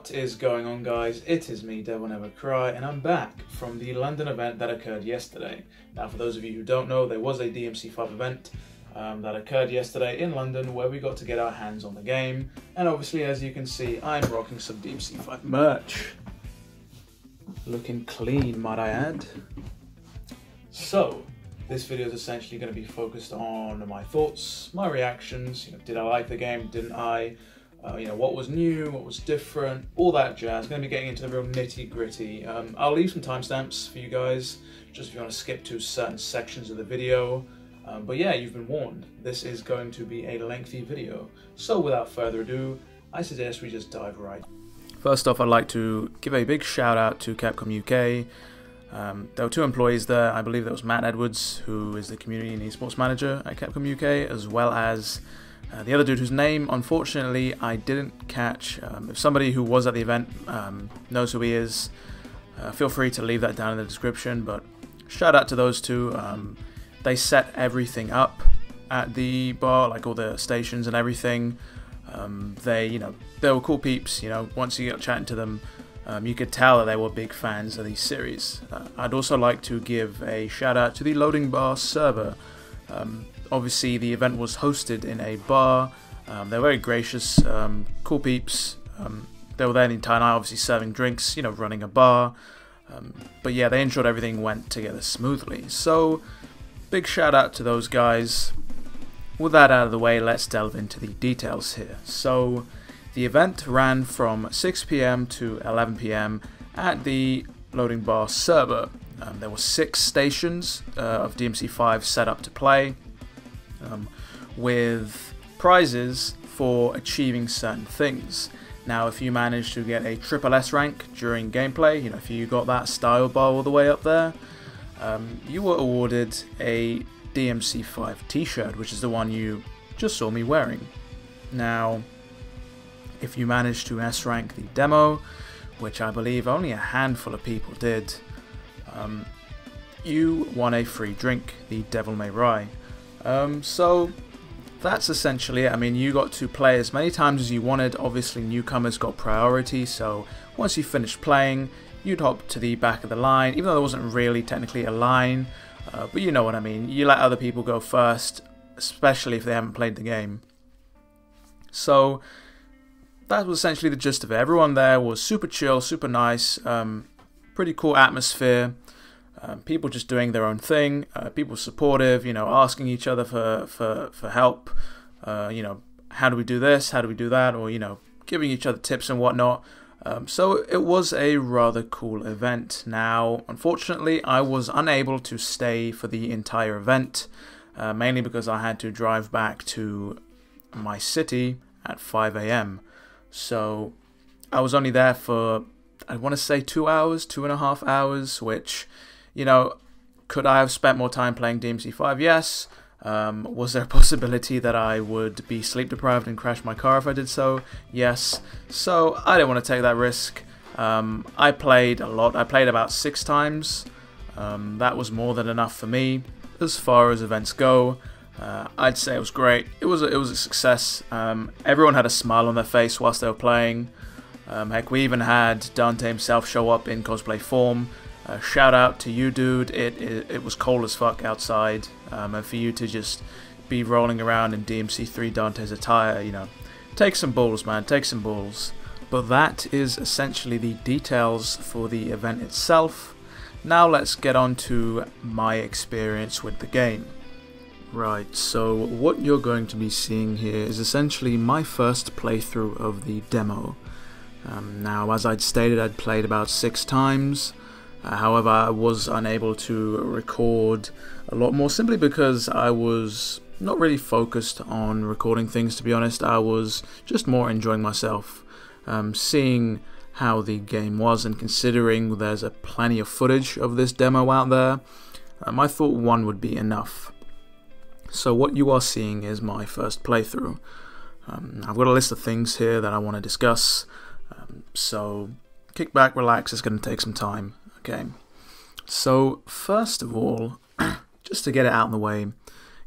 What is going on, guys? It is me, DevilNeverCry, and I'm back from the London event that occurred yesterday. Now, for those of you who don't know, there was a DMC5 event that occurred yesterday in London where we got to get our hands on the game. And obviously, as you can see, I'm rocking some DMC5 merch. Looking clean, might I add. So, this video is essentially going to be focused on my thoughts, my reactions. Did I like the game? Didn't I? What was new, what was different, all that jazz. Going to be getting into the real nitty gritty. I'll leave some timestamps for you guys, just if you want to skip to certain sections of the video. But yeah, you've been warned. This is going to be a lengthy video. So without further ado, I suggest we just dive right. First off, I'd like to give a big shout out to Capcom UK. There were two employees there. I believe there was Matt Edwards, who is the community and esports manager at Capcom UK, as well as the other dude whose name, unfortunately, I didn't catch. If somebody who was at the event knows who he is, feel free to leave that down in the description. But shout out to those two. They set everything up at the bar, like all the stations and everything. They were cool peeps. Once you got chatting to them, you could tell that they were big fans of these series. I'd also like to give a shout out to the loading bar server. Obviously, the event was hosted in a bar. They're very gracious, cool peeps. They were there the entire night, obviously serving drinks, running a bar. But yeah, they ensured everything went together smoothly. So, big shout out to those guys. With that out of the way, let's delve into the details here. So, the event ran from 6 PM to 11 PM at the loading bar server. There were 6 stations of DMC5 set up to play, with prizes for achieving certain things. Now, if you managed to get a triple S rank during gameplay, if you got that style bar all the way up there, you were awarded a DMC5 t-shirt, which is the one you just saw me wearing. Now, if you managed to S rank the demo, which I believe only a handful of people did, you won a free drink, the DevilNeverCry. So that's essentially it. I mean, you got to play as many times as you wanted. Obviously, newcomers got priority, so once you finished playing, you'd hop to the back of the line, even though there wasn't really technically a line, but you know what I mean. You let other people go first, especially if they haven't played the game. So that was essentially the gist of it. Everyone there was super chill, super nice, pretty cool atmosphere. People just doing their own thing. People supportive, asking each other for help. How do we do this? How do we do that? Or giving each other tips and whatnot. So it was a rather cool event. Now, unfortunately, I was unable to stay for the entire event, mainly because I had to drive back to my city at 5 AM. So I was only there for, I want to say 2 hours, 2.5 hours, which, could I have spent more time playing DMC5? Yes. Was there a possibility that I would be sleep deprived and crash my car if I did so? Yes. So I didn't want to take that risk. I played a lot. I played about 6 times. That was more than enough for me as far as events go. I'd say it was great. It was a success. Everyone had a smile on their face whilst they were playing. Heck, we even had Dante himself show up in cosplay form. Shout out to you, dude. It was cold as fuck outside, and for you to just be rolling around in DMC3 Dante's attire, take some balls, man, take some balls. But that is essentially the details for the event itself. Now let's get on to my experience with the game. Right, so what you're going to be seeing here is essentially my first playthrough of the demo. Now, as I'd stated, I'd played about 6 times. However, I was unable to record a lot more simply because I was not really focused on recording things, to be honest. I was just more enjoying myself, seeing how the game was, and considering there's plenty of footage of this demo out there, I thought one would be enough. So what you are seeing is my first playthrough. I've got a list of things here that I want to discuss, so kick back, relax, it's going to take some time. Okay, so first of all, just to get it out of the way,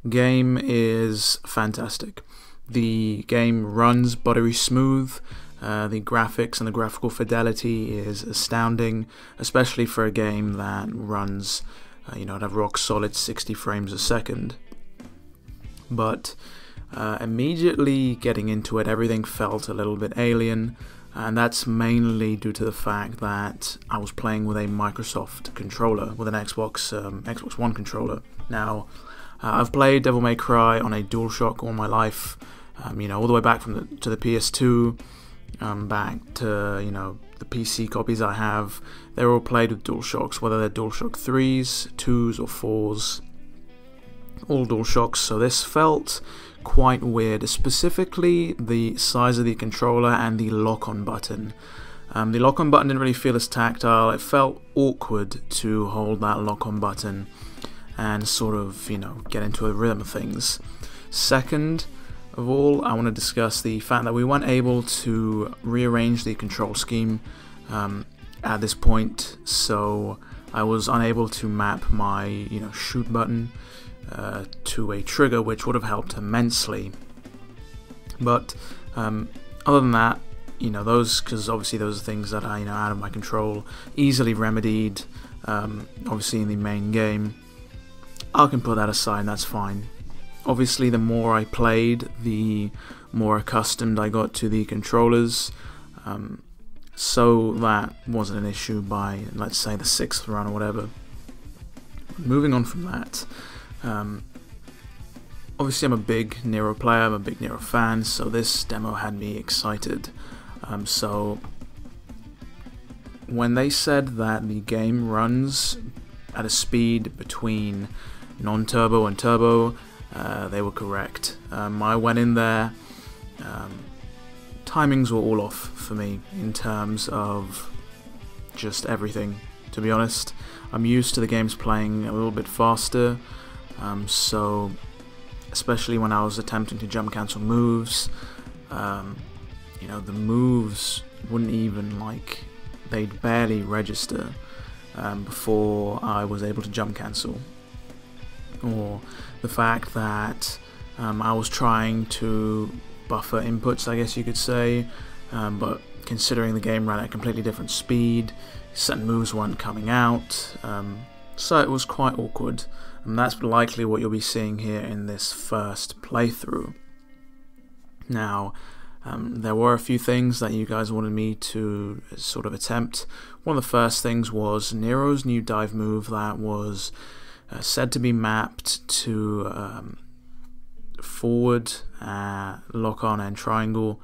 game is fantastic. The game runs buttery smooth. The graphics and the graphical fidelity is astounding, especially for a game that runs, at a rock solid 60 frames a second. But immediately getting into it, everything felt a little bit alien, and that's mainly due to the fact that I was playing with a Microsoft controller, with an Xbox One controller. Now, I've played DevilNeverCry on a DualShock all my life, all the way back to the PS2, back to the PC copies I have. They're all played with DualShocks, whether they're DualShock 3s, 2s, or 4s. All DualShocks, so this felt quite weird, specifically the size of the controller and the lock-on button. The lock-on button didn't really feel as tactile. It felt awkward to hold that lock-on button and sort of, get into a rhythm of things. Second of all, I want to discuss the fact that we weren't able to rearrange the control scheme at this point, so I was unable to map my, shoot button to a trigger, which would have helped immensely. But other than that, because obviously those are things that are out of my control, easily remedied. Obviously in the main game, I can put that aside. That's fine. Obviously, the more I played, the more accustomed I got to the controllers. So that wasn't an issue by, let's say, the 6th run or whatever. Moving on from that. Obviously I'm a big Nero player, I'm a big Nero fan, so this demo had me excited. So when they said that the game runs at a speed between non-turbo and turbo, they were correct. I went in there, timings were all off for me in terms of just everything, to be honest. I'm used to the games playing a little bit faster. So especially when I was attempting to jump cancel moves, the moves wouldn't even, they'd barely register before I was able to jump cancel. Or the fact that I was trying to buffer inputs, I guess you could say, but considering the game ran at a completely different speed, certain moves weren't coming out, so it was quite awkward. And that's likely what you'll be seeing here in this first playthrough. Now, there were a few things that you guys wanted me to sort of attempt. One of the first things was Nero's new dive move that was said to be mapped to forward, lock on and triangle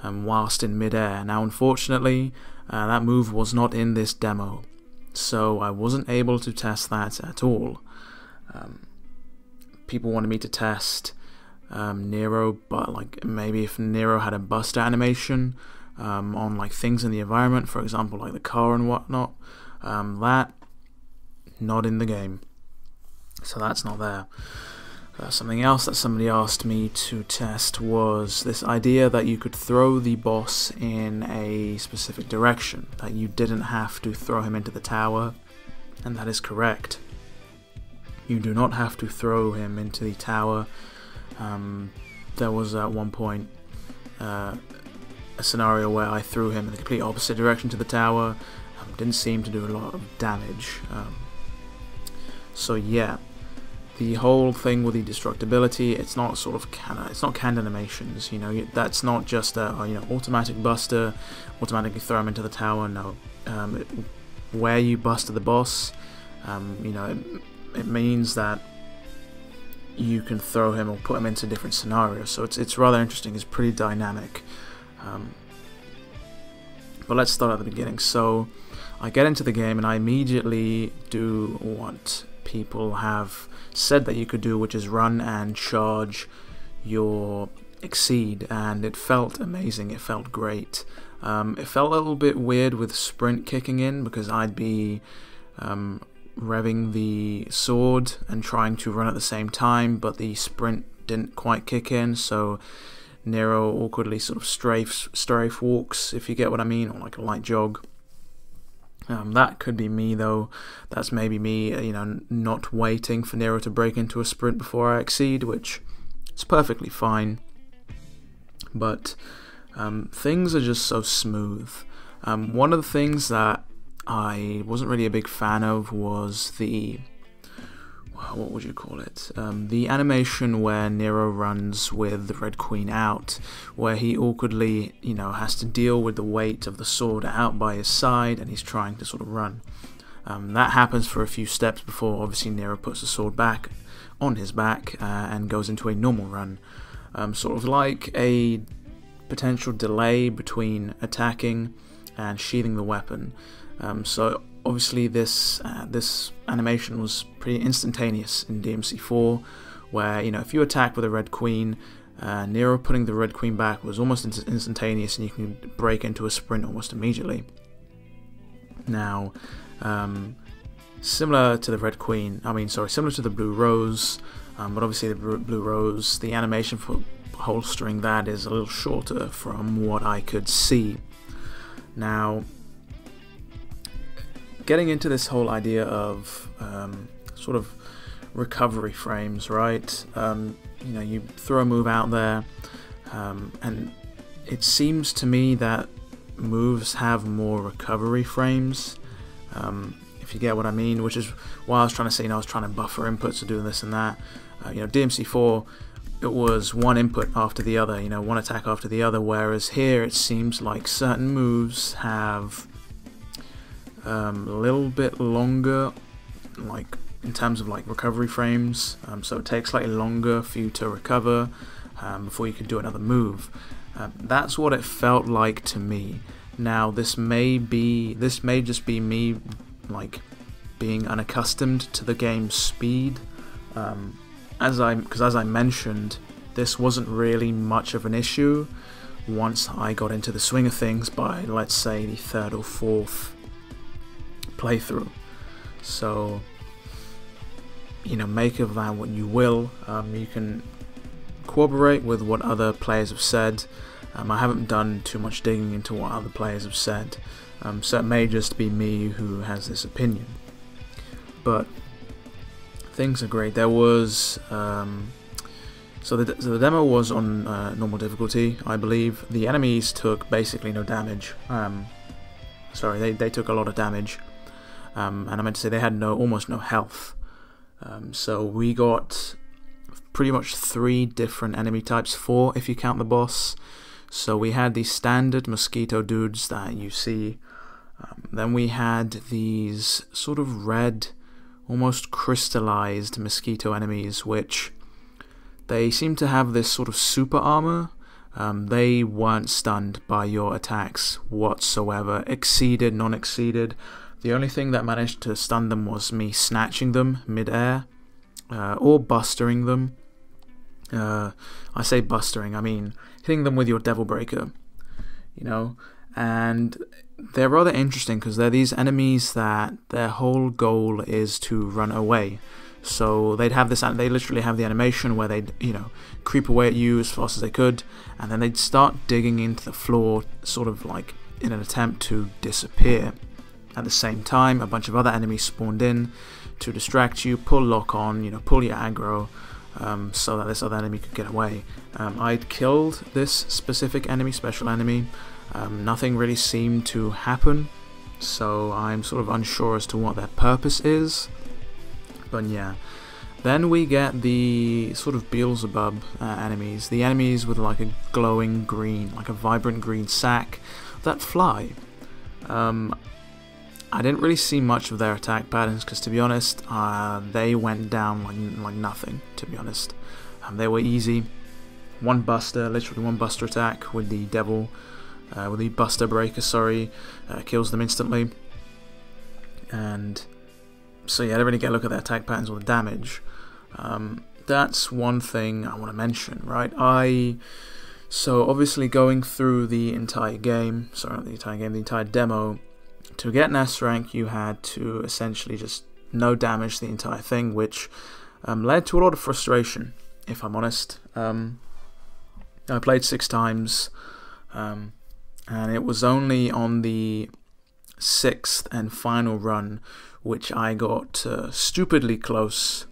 whilst in midair. Now unfortunately that move was not in this demo, so I wasn't able to test that at all. People wanted me to test Nero, but maybe if Nero had a buster animation on things in the environment, for example the car and whatnot, that not in the game, so that's not there. Something else that somebody asked me to test was this idea that you could throw the boss in a specific direction, that you didn't have to throw him into the tower, and that is correct. You do not have to throw him into the tower. There was at one point a scenario where I threw him in the complete opposite direction to the tower. Didn't seem to do a lot of damage. So yeah, the whole thing with the destructibility, it's not sort of it's not canned animations. That's not just a automatic buster, automatically throw him into the tower. No, where you buster the boss, it means that you can throw him or put him into different scenarios, so it's rather interesting. It's pretty dynamic. But let's start at the beginning. So I get into the game and I immediately do what people have said that you could do, which is run and charge your exceed, and it felt amazing. It felt great. It felt a little bit weird with sprint kicking in, because I'd be revving the sword and trying to run at the same time, but the sprint didn't quite kick in, so Nero awkwardly sort of strafe walks, if you get what I mean, or like a light jog. That could be me though. That's maybe me, not waiting for Nero to break into a sprint before I exceed, which is perfectly fine. But things are just so smooth. One of the things that I wasn't really a big fan of was the, what would you call it? The animation where Nero runs with the Red Queen out, where he awkwardly, has to deal with the weight of the sword out by his side, and he's trying to sort of run. That happens for a few steps before obviously Nero puts the sword back on his back and goes into a normal run. Sort of like a potential delay between attacking and sheathing the weapon. So obviously this animation was pretty instantaneous in DMC4, where if you attack with a Red Queen, Nero putting the Red Queen back was almost instantaneous, and you can break into a sprint almost immediately. Now, similar to the Red Queen, similar to the Blue Rose, but obviously the Blue Rose, the animation for holstering that is a little shorter from what I could see. Now, getting into this whole idea of sort of recovery frames, right? You throw a move out there, and it seems to me that moves have more recovery frames, if you get what I mean, which is why I was trying to say, I was trying to buffer inputs to do this and that. DMC4, it was one input after the other, one attack after the other, whereas here it seems like certain moves have a little bit longer, like in terms of like recovery frames, so it takes slightly longer for you to recover before you can do another move. That's what it felt like to me. Now this may just be me like being unaccustomed to the game's speed, because as I mentioned, this wasn't really much of an issue once I got into the swing of things by, let's say, the third or fourth playthrough. So make of that what you will. You can corroborate with what other players have said. I haven't done too much digging into what other players have said, so it may just be me who has this opinion. But things are great. There was so the demo was on normal difficulty, I believe. The enemies took basically no damage. Sorry, they took a lot of damage, and I meant to say they had almost no health. So we got pretty much 3 different enemy types, 4 if you count the boss. So we had these standard mosquito dudes that you see. Then we had these sort of red, almost crystallized mosquito enemies, which they seem to have this sort of super armor. They weren't stunned by your attacks whatsoever, exceeded, non-exceeded. The only thing that managed to stun them was me snatching them mid-air, or bustering them. I say bustering, I mean hitting them with your Devil Breaker, and they're rather interesting because they're these enemies that their whole goal is to run away. So they literally have the animation where they'd, creep away at you as fast as they could, and then they'd start digging into the floor, sort of like in an attempt to disappear. At the same time, a bunch of other enemies spawned in to distract you, pull lock on, pull your aggro, so that this other enemy could get away. I'd killed this specific enemy, special enemy. Nothing really seemed to happen, so I'm sort of unsure as to what their purpose is. But yeah, then we get the sort of Beelzebub enemies, the enemies with like a glowing green, like a vibrant green sack that fly. I didn't really see much of their attack patterns because, to be honest, they went down like nothing, to be honest. They were easy. Literally one buster attack with the devil, with the Buster Breaker, kills them instantly. And so yeah, I didn't really get a look at their attack patterns or the damage. That's one thing I want to mention, right? So obviously going through the entire game, the entire demo, to get an S rank you had to essentially just no damage the entire thing, which led to a lot of frustration, if I'm honest. I played 6 times, and it was only on the 6th and final run which I got stupidly close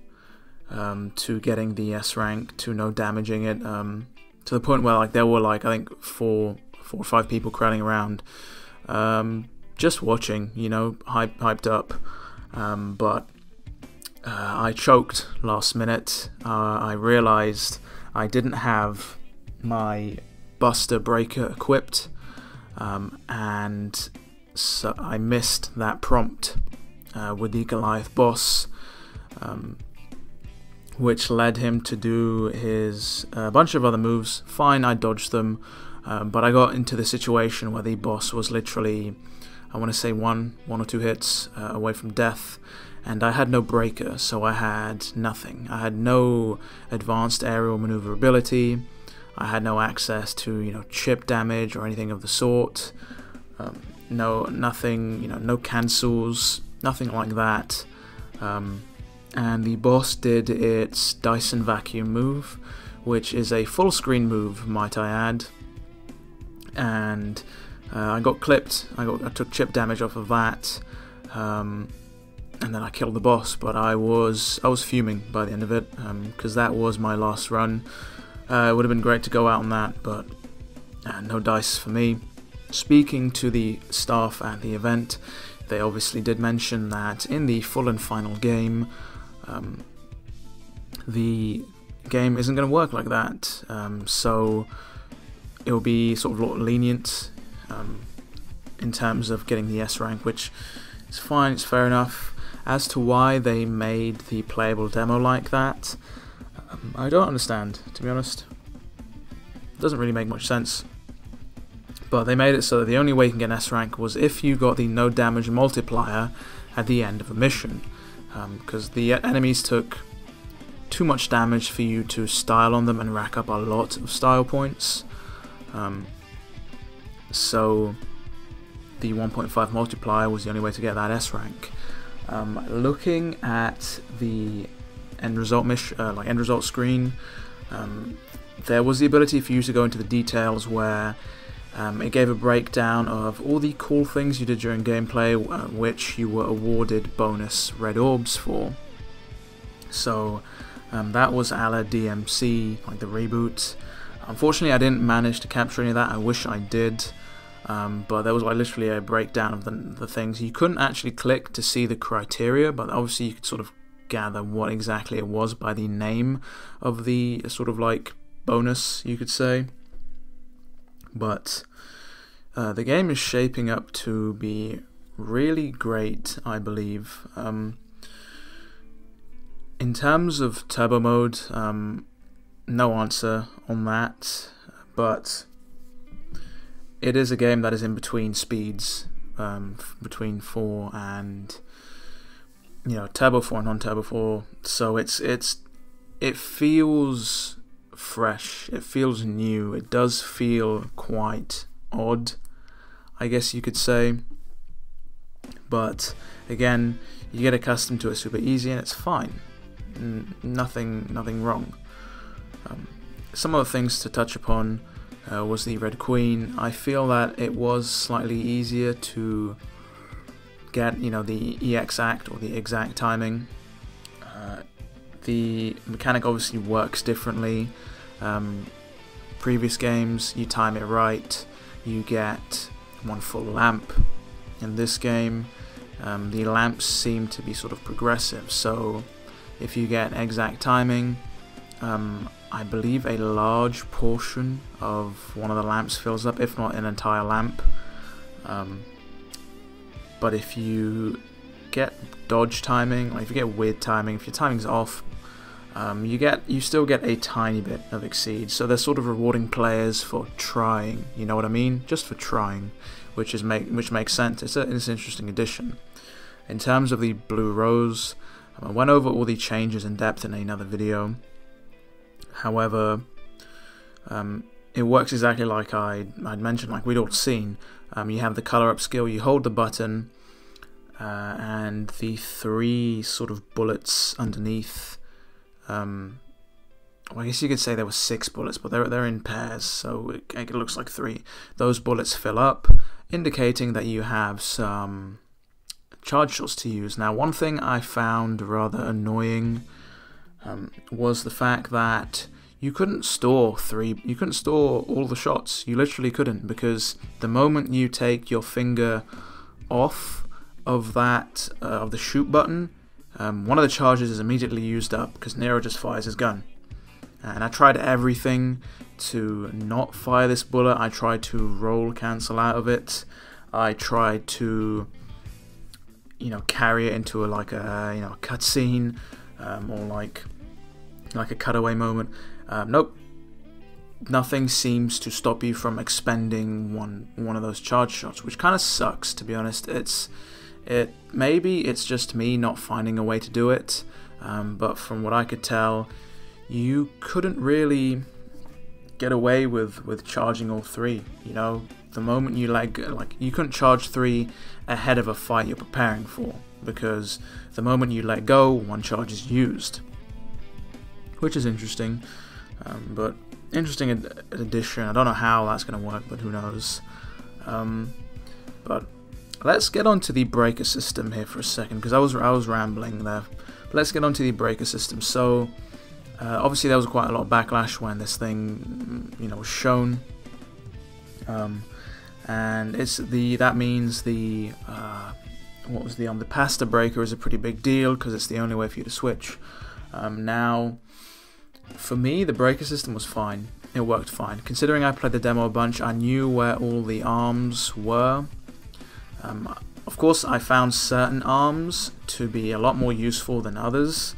to getting the S rank, to no damaging it, to the point where there were I think 4 4 or 5 people crowding around, just watching, you know, hyped up. But I choked last minute. I realized I didn't have my Buster Breaker equipped, and so I missed that prompt with the Goliath boss, which led him to do his bunch of other moves. Fine, I dodged them, but I got into the situation where the boss was literally, I want to say one or two hits away from death, and I had no breaker, so I had nothing. I had no advanced aerial maneuverability. I had no access to, you know, chip damage or anything of the sort. Nothing, you know, no cancels, nothing like that. And the boss did its Dyson Vacuum move, which is a full screen move, might I add. And I got clipped. I took chip damage off of that, and then I killed the boss. But I was fuming by the end of it, because that was my last run. It would have been great to go out on that, but no dice for me. Speaking to the staff at the event, they obviously did mention that in the full and final game, the game isn't going to work like that. So it will be sort of lenient in terms of getting the S rank, which is fine, it's fair enough. As to why they made the playable demo like that, I don't understand, to be honest. It doesn't really make much sense. But they made it so that the only way you can get an S rank was if you got the no damage multiplier at the end of a mission. Because the enemies took too much damage for you to style on them and rack up a lot of style points. So the 1.5 multiplier was the only way to get that S rank. Looking at the end result end result screen, there was the ability for you to go into the details where it gave a breakdown of all the cool things you did during gameplay, which you were awarded bonus red orbs for. So that was a la DMC, like the reboot. Unfortunately, I didn't manage to capture any of that. I wish I did. But there was like literally a breakdown of the things. You couldn't actually click to see the criteria, but obviously you could sort of gather what exactly it was by the name of the sort of like bonus, you could say. But the game is shaping up to be really great, I believe. In terms of turbo mode, no answer on that, but it is a game that is in between speeds, between 4 and, you know, turbo 4 and non-turbo 4. So it feels fresh, it feels new, it does feel quite odd, I guess you could say. But again, you get accustomed to it super easy and it's fine. Nothing wrong. Some other things to touch upon was the Red Queen. I feel that it was slightly easier to get, you know, the exact or the exact timing. The mechanic obviously works differently. Previous games, you time it right, you get one full lamp. In this game, the lamps seem to be sort of progressive, so if you get exact timing, I believe a large portion of one of the lamps fills up, if not an entire lamp. But if you get dodge timing, like if you get weird timing, if your timing's off, you still get a tiny bit of exceed. So they're sort of rewarding players for trying, you know what I mean? Just for trying, which makes sense. It's an interesting addition. In terms of the Blue Rose, I went over all the changes in depth in another video. However, it works exactly like I'd mentioned, like we'd all seen. You have the color up skill, you hold the button, and the 3 sort of bullets underneath. Well, I guess you could say there were 6 bullets, but they're in pairs, so it looks like 3. Those bullets fill up, indicating that you have some charge shots to use. Now, one thing I found rather annoying was the fact that you couldn't store all the shots. You literally couldn't, because the moment you take your finger off of that of the shoot button, one of the charges is immediately used up because Nero just fires his gun. And I tried everything to not fire this bullet. I tried to roll cancel out of it. I tried to, carry it into a cutscene, or like a cutaway moment. Nope. Nothing seems to stop you from expending one of those charge shots, which kind of sucks, to be honest. Maybe it's just me not finding a way to do it, but from what I could tell, you couldn't really get away with charging all three. The moment you you couldn't charge 3 ahead of a fight you're preparing for, because the moment you let go, 1 charge is used, which is interesting. But interesting addition. I don't know how that's going to work, but who knows. But let's get onto the breaker system here for a second, because I was rambling there. But let's get onto the breaker system. So obviously there was quite a lot of backlash when this thing was shown, and that means the pasta breaker is a pretty big deal because it's the only way for you to switch. Now, for me, the breaker system was fine. It worked fine. Considering I played the demo a bunch, I knew where all the arms were. Of course, I found certain arms to be a lot more useful than others.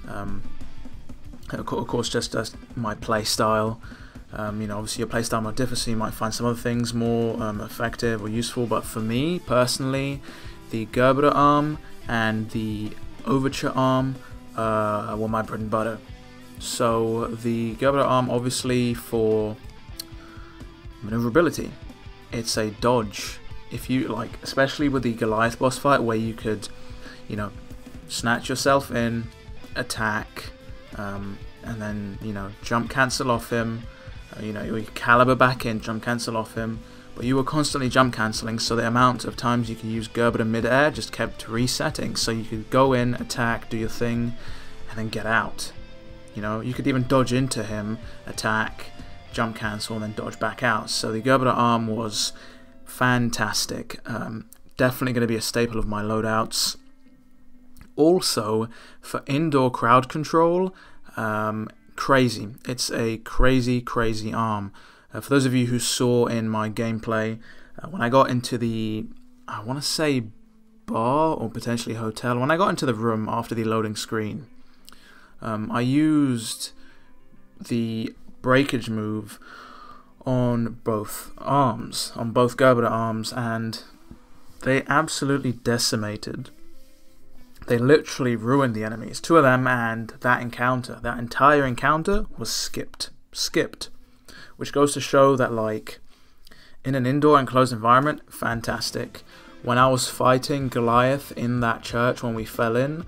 Of course, just as my play style. Obviously your playstyle might differ, so you might find some other things more effective or useful, but for me, personally, the Gerbera arm and the Overture arm were my bread and butter. So the Gerbera arm, obviously, for maneuverability, it's a dodge. If you especially with the Goliath boss fight, where you could, snatch yourself in, attack, and then jump cancel off him. You caliber back in, jump cancel off him, but you were constantly jump cancelling, so the amount of times you could use Gerbera mid-air just kept resetting, so you could go in, attack, do your thing, and then get out. You could even dodge into him, attack, jump cancel, and then dodge back out. So the Gerbera arm was fantastic. Definitely going to be a staple of my loadouts. Also, for indoor crowd control, crazy. It's a crazy arm. For those of you who saw in my gameplay, when I got into the, I want to say bar or potentially hotel, when I got into the room after the loading screen, I used the breakage move on both arms, on both Gerbera arms, and they absolutely decimated. They literally ruined the enemies. 2 of them, and that entire encounter was skipped, which goes to show that in an indoor enclosed environment, fantastic. When I was fighting Goliath in that church when we fell in,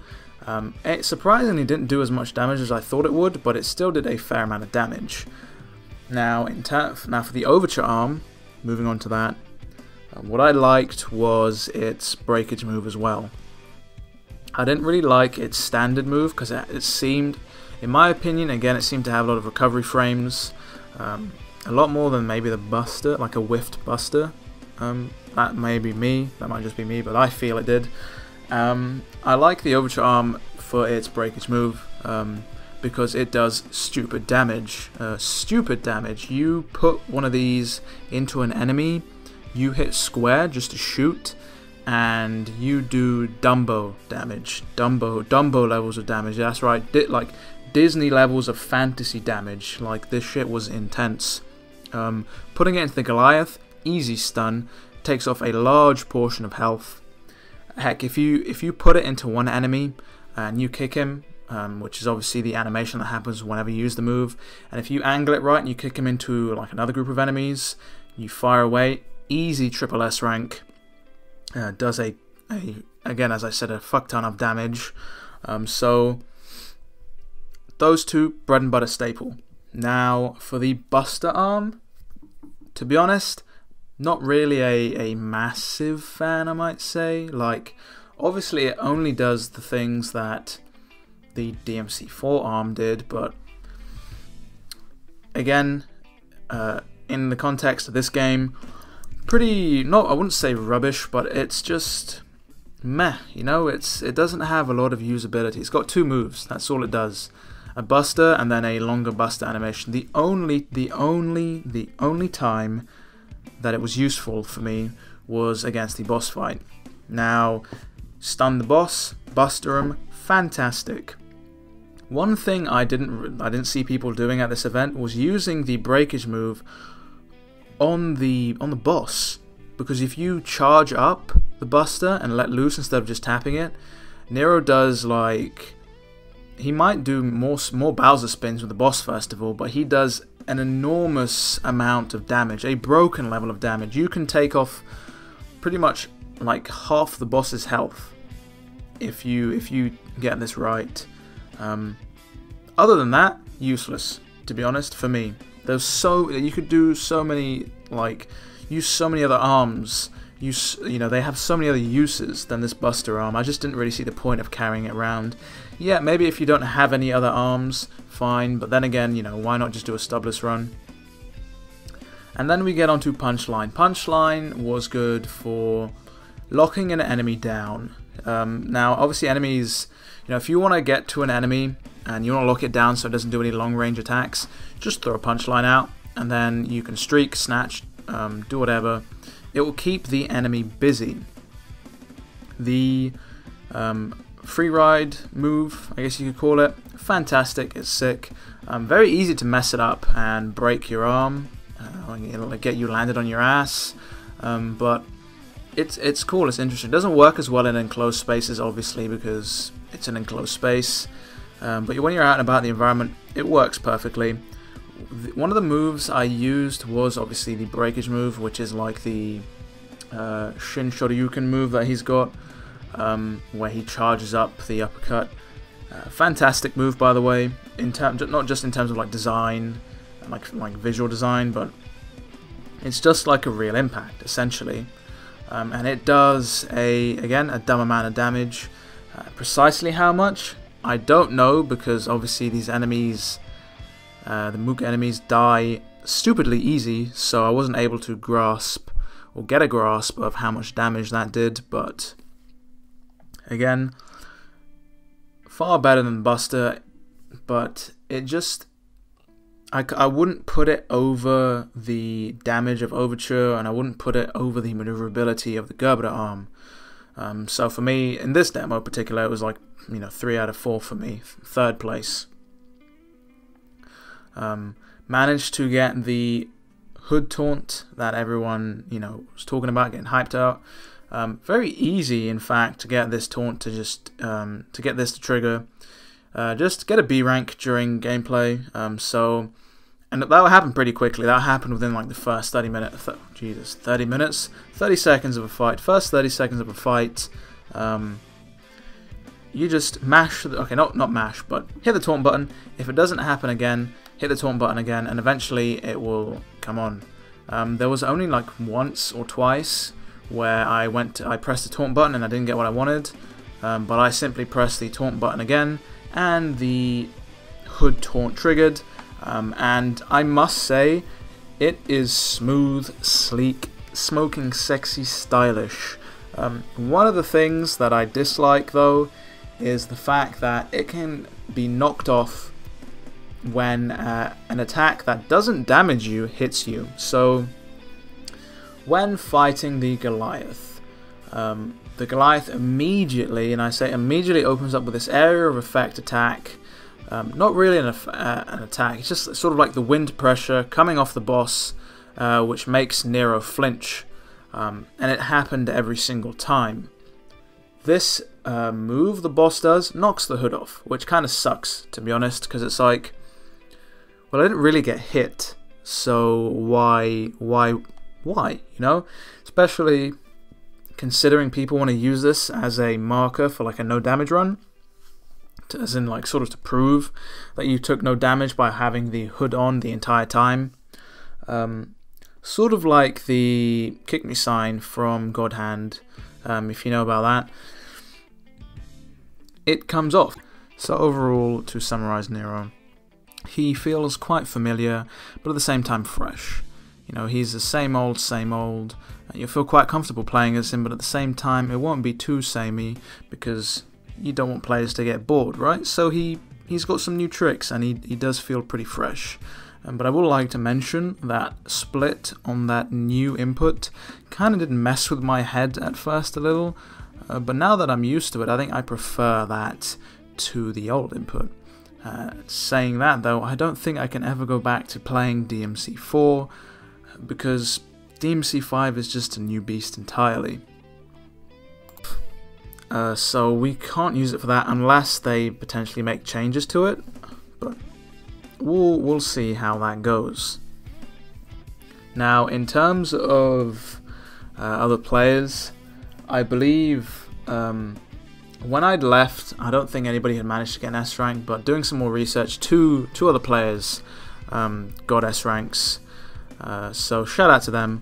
it surprisingly didn't do as much damage as I thought it would, but it still did a fair amount of damage. Now for the Overture arm, moving on to that, what I liked was its breakage move as well. I didn't really like its standard move because it seemed, in my opinion, again, it seemed to have a lot of recovery frames, a lot more than maybe the Buster, like a whiffed Buster. That may be me, that might just be me, but I feel it did. I like the Overture arm for its breakage move because it does stupid damage. You put one of these into an enemy, you hit square just to shoot, and you do Dumbo damage. Dumbo levels of damage. That's right. Like Disney levels of fantasy damage. Like, this shit was intense. Putting it into the Goliath, easy stun, takes off a large portion of health. Heck, if you put it into one enemy and you kick him, which is obviously the animation that happens whenever you use the move, and if you angle it right and you kick him into another group of enemies, you fire away, easy triple S rank. Does again, as I said, a fuck ton of damage. So those 2, bread and butter staple. Now for the Buster arm, to be honest, not really a massive fan, I might say. Obviously it only does the things that the DMC4 arm did, but again, in the context of this game, pretty, not, I wouldn't say rubbish, but it's just meh, you know, it doesn't have a lot of usability. It's got 2 moves, that's all it does. A buster and then a longer buster animation. The only time that it was useful for me was against the boss fight. Now, stun the boss, buster him, fantastic. One thing I didn't see people doing at this event was using the breakage move on the boss, because if you charge up the buster and let loose instead of just tapping it, Nero does, like, he might do more Bowser spins with the boss first of all, but he does an enormous amount of damage, a broken level of damage. You can take off pretty much like half the boss's health if you get this right. Other than that, useless, to be honest, for me. You could do so many, like, use so many other arms. You know, they have so many other uses than this buster arm. I just didn't really see the point of carrying it around. Yeah, maybe if you don't have any other arms, fine, but then again, you know, why not just do a stubless run? And then we get onto Punchline. Punchline was good for locking an enemy down. Now, obviously enemies, you know, if you want to get to an enemy and you want to lock it down so it doesn't do any long range attacks, just throw a Punchline out, and then you can streak, snatch, do whatever. It will keep the enemy busy. The free ride move, I guess you could call it, fantastic, it's sick. Very easy to mess it up and break your arm, it'll get you landed on your ass, but it's cool, it's interesting. It doesn't work as well in enclosed spaces, obviously, because it's an enclosed space, but when you're out and about the environment, it works perfectly. One of the moves I used was obviously the breakage move, which is like the Shin Shoryuken move that he's got, where he charges up the uppercut. Fantastic move, by the way, not just in terms of like design, like visual design, but it's just like a real impact, essentially. And it does again a dumb amount of damage. Precisely how much, I don't know, because obviously these enemies, the Mook enemies, die stupidly easy, so I wasn't able to grasp or get a grasp of how much damage that did, but again, far better than Buster, but it just, I wouldn't put it over the damage of Overture, and I wouldn't put it over the maneuverability of the Gerbera arm. So for me, in this demo in particular, it was like, you know, 3 out of 4 for me, 3rd place. Managed to get the hood taunt that everyone, you know, was talking about, getting hyped out. Very easy, in fact, to get this taunt to just to get this to trigger. Just get a B rank during gameplay. And that will happen pretty quickly. That happened within like the first 30 minutes. 30 minutes, 30 seconds of a fight. First 30 seconds of a fight. You just mash. Okay, not mash, but hit the taunt button. If it doesn't happen again, hit the taunt button again, and eventually it will come on. There was only like once or twice where I pressed the taunt button and I didn't get what I wanted, but I simply pressed the taunt button again, and the hood taunt triggered. And I must say, it is smooth, sleek, smoking sexy, stylish. One of the things that I dislike, though, is the fact that it can be knocked off when an attack that doesn't damage you hits you. So when fighting the Goliath immediately, and I say immediately, opens up with this area of effect attack. Not really an attack, it's just sort of like the wind pressure coming off the boss, which makes Nero flinch, and it happened every single time. This move the boss does knocks the hood off, which kind of sucks, to be honest, because it's like, well, I didn't really get hit, so why, you know? Especially considering people want to use this as a marker for like a no damage run, as in like sort of to prove that you took no damage by having the hood on the entire time. Sort of like the kick me sign from God Hand, if you know about that. It comes off. So overall, to summarize Nero, he feels quite familiar, but at the same time fresh. You know, he's the same old, same old. You'll feel quite comfortable playing as him, but at the same time, it won't be too samey because you don't want players to get bored, right? So he's got some new tricks, and he does feel pretty fresh. But I would like to mention that split on that new input kind of did mess with my head at first a little, but now that I'm used to it, I think I prefer that to the old input. Saying that though, I don't think I can ever go back to playing DMC4 because DMC5 is just a new beast entirely. So we can't use it for that unless they potentially make changes to it, but we'll see how that goes. Now, in terms of other players, I believe when I'd left, I don't think anybody had managed to get an S rank, but doing some more research, two other players got S ranks, so shout out to them.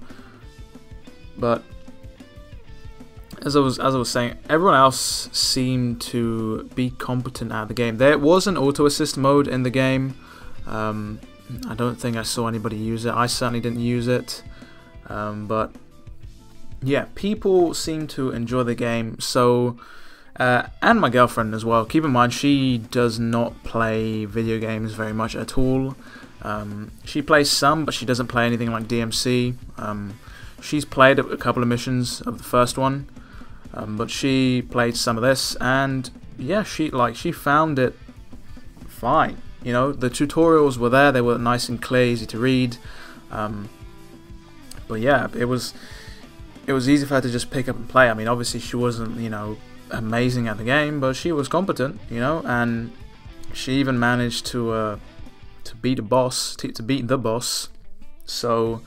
But as I was saying, everyone else seemed to be competent at the game. There was an auto assist mode in the game. I don't think I saw anybody use it. I certainly didn't use it. But yeah, people seem to enjoy the game. So, and my girlfriend as well. Keep in mind, she does not play video games very much at all. She plays some, but she doesn't play anything like DMC. She's played a couple of missions of the first one, but she played some of this, and yeah, she found it fine. You know, the tutorials were there; they were nice and clear, easy to read. But yeah, it was easy for her to just pick up and play. I mean, obviously she wasn't, you know, amazing at the game, but she was competent, you know, and she even managed to beat a boss, to beat the boss. So,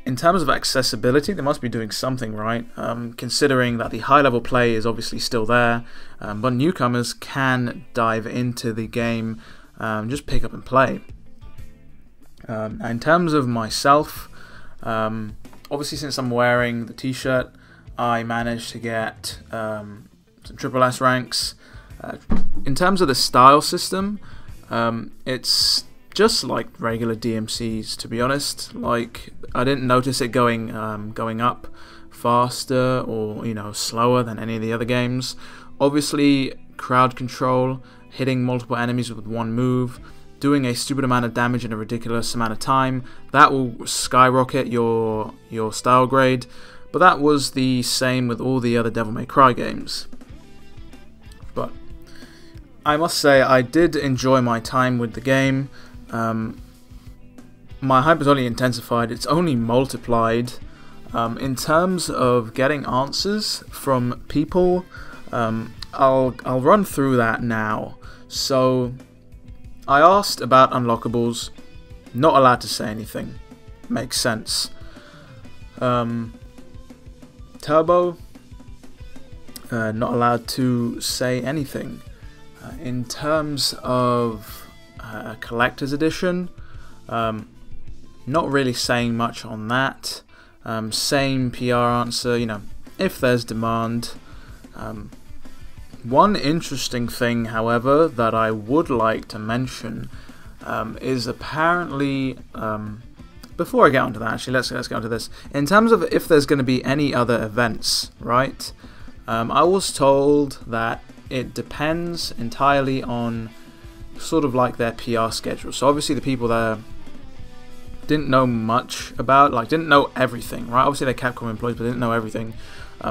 in terms of accessibility, they must be doing something right, considering that the high-level play is obviously still there, but newcomers can dive into the game, just pick up and play. In terms of myself, obviously since I'm wearing the t-shirt, I managed to get some triple S ranks. In terms of the style system, it's just like regular DMCs, to be honest. Like, I didn't notice it going up faster or, you know, slower than any of the other games. Obviously, crowd control, hitting multiple enemies with one move, doing a stupid amount of damage in a ridiculous amount of time, that will skyrocket your style grade. But that was the same with all the other DevilNeverCry games. But I must say, I did enjoy my time with the game. My hype has only intensified, it's only multiplied. In terms of getting answers from people, I'll run through that now. So, I asked about unlockables, not allowed to say anything. Makes sense. Turbo, not allowed to say anything. In terms of collector's edition, not really saying much on that. Same PR answer, you know, if there's demand. One interesting thing, however, that I would like to mention is apparently, before I get onto that, actually, let's get onto this. In terms of if there's going to be any other events, right? I was told that it depends entirely on sort of like their PR schedule. So obviously the people there didn't know much about, like, didn't know everything, right? Obviously they're Capcom employees, but didn't know everything.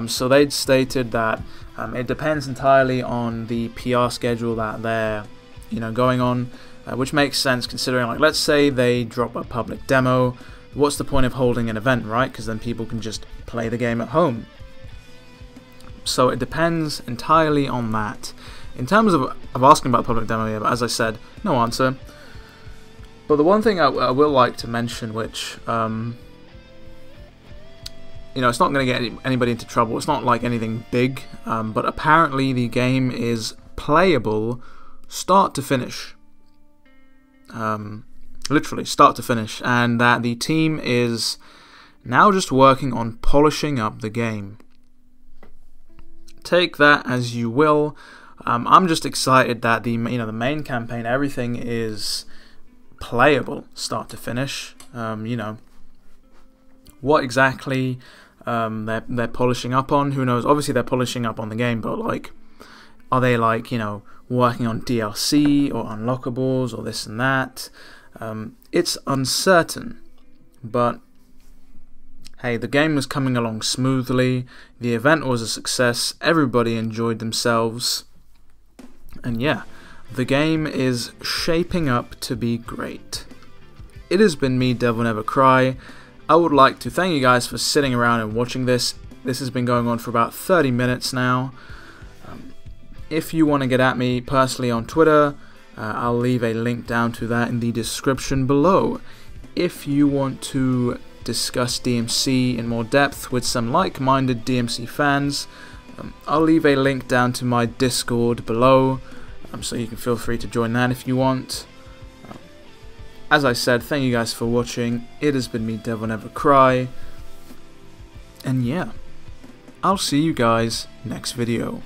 So they'd stated that it depends entirely on the PR schedule that they're, you know, going on, which makes sense considering, like, let's say they drop a public demo. What's the point of holding an event, right? Because then people can just play the game at home. So it depends entirely on that. In terms of asking about the public demo, yeah, but as I said, no answer. But the one thing I will like to mention, which, you know, it's not going to get anybody into trouble. It's not like anything big, but apparently the game is playable start to finish. Literally start to finish. And that the team is now just working on polishing up the game. Take that as you will, I'm just excited that the main campaign, everything is playable start to finish. What exactly they're polishing up on, who knows? Obviously they're polishing up on the game, but like, are they like, working on DLC or unlockables or this and that? It's uncertain, but hey, the game was coming along smoothly, the event was a success, everybody enjoyed themselves, and yeah, the game is shaping up to be great. It has been me, DevilNeverCry. I would like to thank you guys for sitting around and watching this. This has been going on for about 30 minutes now. If you want to get at me personally on Twitter, I'll leave a link down to that in the description below. If you want to discuss DMC in more depth with some like-minded DMC fans, I'll leave a link down to my Discord below, so you can feel free to join that if you want. As I said, thank you guys for watching. It has been me, DevilNeverCry, and yeah, I'll see you guys next video.